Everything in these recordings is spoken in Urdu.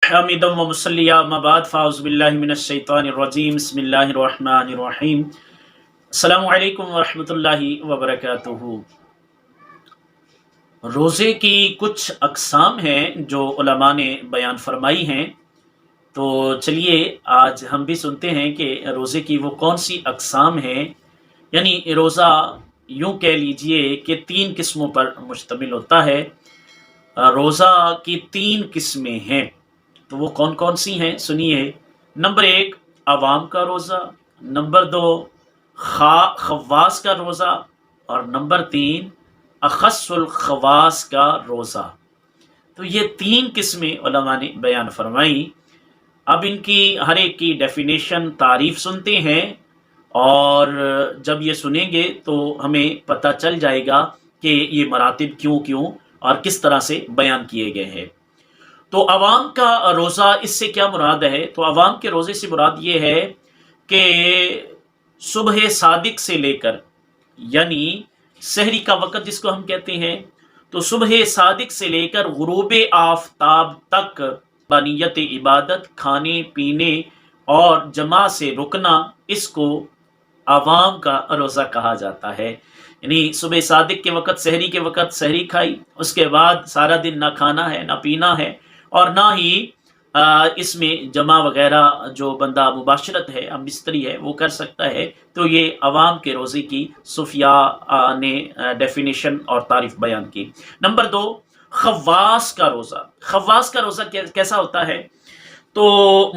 حمیدم و مسلیہ مباد فاؤز باللہ من الشیطان الرجیم بسم اللہ الرحمن الرحیم السلام علیکم ورحمۃ اللہ وبرکاتہ۔ روزے کی کچھ اقسام ہیں جو علماء نے بیان فرمائی ہیں، تو چلیے آج ہم بھی سنتے ہیں کہ روزے کی وہ کون سی اقسام ہیں۔ یعنی روزہ یوں کہہ لیجئے کہ 3 قسموں پر مشتمل ہوتا ہے۔ روزہ کی 3 قسمیں ہیں، تو وہ کون کون سی ہیں سنیے۔ نمبر 1 عوام کا روزہ، نمبر 2 خواص کا روزہ، اور نمبر 3 اخص الخواص کا روزہ۔ تو یہ 3 قسمیں علماء نے بیان فرمائی۔ اب ان کی ہر ایک کی ڈیفینیشن تعریف سنتے ہیں، اور جب یہ سنیں گے تو ہمیں پتہ چل جائے گا کہ یہ مراتب کیوں اور کس طرح سے بیان کیے گئے ہیں۔ تو عوام کا روزہ، اس سے کیا مراد ہے؟ تو عوام کے روزے سے مراد یہ ہے کہ صبح صادق سے لے کر، یعنی سحری کا وقت جس کو ہم کہتے ہیں، تو صبح صادق سے لے کر غروب آفتاب تک بنیت عبادت، کھانے پینے اور جماع سے رکنا، اس کو عوام کا روزہ کہا جاتا ہے۔ یعنی صبح صادق کے وقت، سحری کے وقت سحری کھائی، اس کے بعد سارا دن نہ کھانا ہے نہ پینا ہے، اور نہ ہی اس میں جمع وغیرہ جو بندہ مباشرت ہے، بستری ہے، وہ کر سکتا ہے۔ تو یہ عوام کے روزے کی صوفیاء نے ڈیفینیشن اور تعریف بیان کی۔ نمبر 2 خواص کا روزہ۔ خواص کا روزہ کیسا ہوتا ہے؟ تو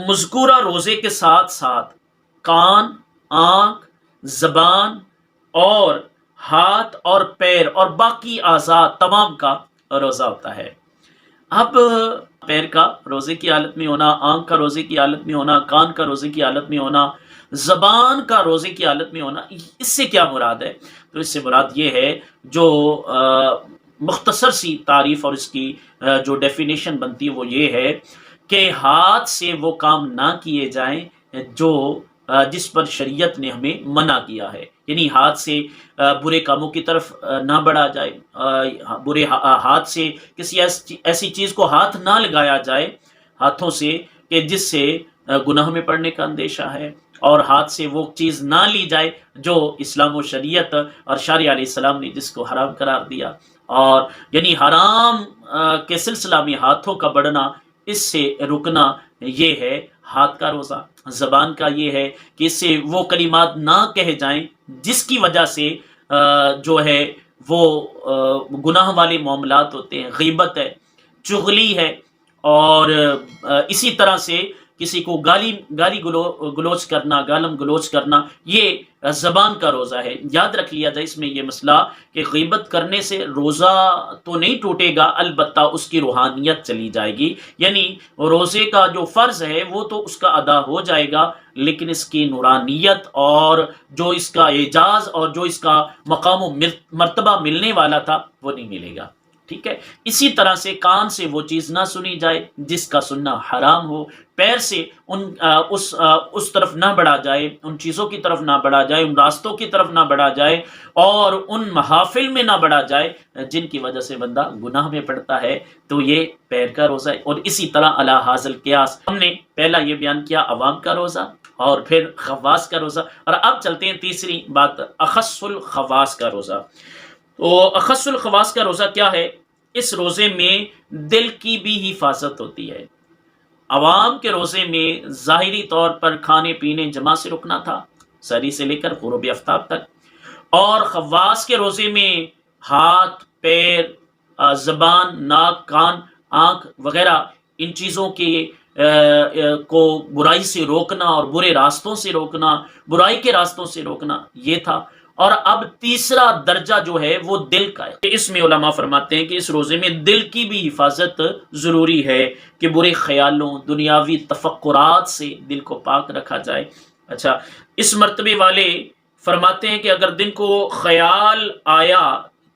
مذکورہ روزے کے ساتھ ساتھ کان، آنکھ، زبان اور ہاتھ اور پیر اور باقی اعضاء تمام کا روزہ ہوتا ہے۔ اب پیر کا روزے کی حالت میں ہونا، آنکھ کا روزے کی حالت میں ہونا، کان کا روزے کی حالت میں ہونا، زبان کا روزے کی حالت میں ہونا، اس سے کیا مراد ہے؟ تو اس سے مراد یہ ہے، جو مختصر سی تعریف اور اس کی جو ڈیفینیشن بنتی ہے وہ یہ ہے کہ ہاتھ سے وہ کام نہ کیے جائیں جو جس پر شریعت نے ہمیں منع کیا ہے۔ یعنی ہاتھ سے برے کاموں کی طرف نہ بڑھا جائے، برے ہاتھ سے کسی ایسی چیز کو ہاتھ نہ لگایا جائے ہاتھوں سے کہ جس سے گناہ میں پڑنے کا اندیشہ ہے، اور ہاتھ سے وہ چیز نہ لی جائے جو اسلام و شریعت اور شارع علیہ السلام نے جس کو حرام قرار دیا۔ اور یعنی حرام کے سلسلہ میں ہاتھوں کا بڑھنا، اس سے رکنا، یہ ہے ہاتھ کا روزہ۔ زبان کا یہ ہے کہ اس سے وہ کلمات نہ کہے جائیں جس کی وجہ سے جو ہے وہ گناہ والے معاملات ہوتے ہیں، غیبت ہے، چغلی ہے، اور اسی طرح سے کسی کو گالی گلوچ کرنا، گالم گلوچ کرنا، یہ زبان کا روزہ ہے۔ یاد رکھ لیا جائے اس میں یہ مسئلہ کہ غیبت کرنے سے روزہ تو نہیں ٹوٹے گا، البتہ اس کی روحانیت چلی جائے گی۔ یعنی روزے کا جو فرض ہے وہ تو اس کا ادا ہو جائے گا، لیکن اس کی نورانیت اور جو اس کا اعجاز اور جو اس کا مقام و مرتبہ ملنے والا تھا وہ نہیں ملے گا۔ ٹھیک ہے۔ اسی طرح سے کان سے وہ چیز نہ سنی جائے جس کا سننا حرام ہو، پیر سے اس طرف نہ بڑھا جائے، ان چیزوں کی طرف نہ بڑھا جائے، ان راستوں کی طرف نہ بڑھا جائے، اور ان محافل میں نہ بڑھا جائے جن کی وجہ سے بندہ گناہ میں پڑتا ہے۔ تو یہ پیر کا روزہ ہے۔ اور اسی طرح علی ھذا القیاس ہم نے پہلا یہ بیان کیا عوام کا روزہ، اور پھر خواص کا روزہ، اور اب چلتے ہیں تیسری بات، اخص الخواص کا روزہ۔ تو اخص الخواص کا روزہ کیا ہے؟ اس روزے میں دل کی بھی حفاظت ہوتی ہے۔ عوام کے روزے میں ظاہری طور پر کھانے پینے جمع سے رکنا تھا، سحری سے لے کر غروب آفتاب تک، اور خواص کے روزے میں ہاتھ، پیر، زبان، ناک، کان، آنکھ وغیرہ ان چیزوں کے کو برائی سے روکنا اور برے راستوں سے روکنا، برائی کے راستوں سے روکنا، یہ تھا۔ اور اب تیسرا درجہ جو ہے وہ دل کا ہے۔ اس میں علماء فرماتے ہیں کہ اس روزے میں دل کی بھی حفاظت ضروری ہے کہ برے خیالوں، دنیاوی تفکرات سے دل کو پاک رکھا جائے۔ اچھا، اس مرتبے والے فرماتے ہیں کہ اگر دل کو خیال آیا،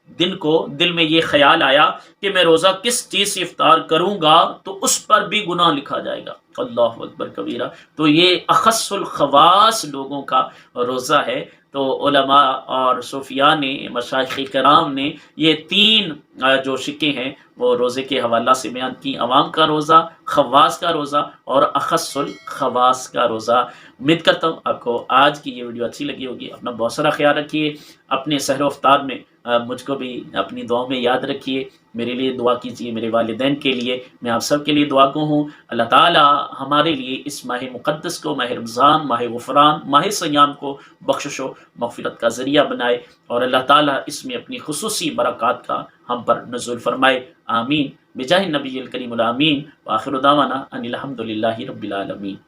دل میں یہ خیال آیا کہ میں روزہ کس چیز سے افطار کروں گا، تو اس پر بھی گناہ لکھا جائے گا۔ اللہ اکبر کبیرہ۔ تو یہ اخص الخواص لوگوں کا روزہ ہے۔ تو علماء اور صوفیاء نے، مشائخ کرام نے یہ تین جو شکیں ہیں وہ روزے کے حوالہ سے بیان کی: عوام کا روزہ، خواص کا روزہ اور اخص الخواص کا روزہ۔ امید کرتا ہوں آپ کو آج کی یہ ویڈیو اچھی لگی ہوگی۔ اپنا بہت سارا خیال رکھیے، اپنے سحر و افطار میں مجھ کو بھی اپنی دعاؤں میں یاد رکھیے، میرے لیے دعا کیجیے، میرے والدین کے لیے، میں آپ سب کے لیے دعا گو ہوں۔ اللہ تعالی ہمارے لیے اس ماہ مقدس کو، ماہ رمضان، ماہ غفران، ماہ سیام کو بخشش و مغفرت کا ذریعہ بنائے، اور اللہ تعالی اس میں اپنی خصوصی برکات کا ہم پر نزول فرمائے، آمین بجاہ النبی الکریم الامین، وآخر دعوانا ان الحمد للہ رب العالمین۔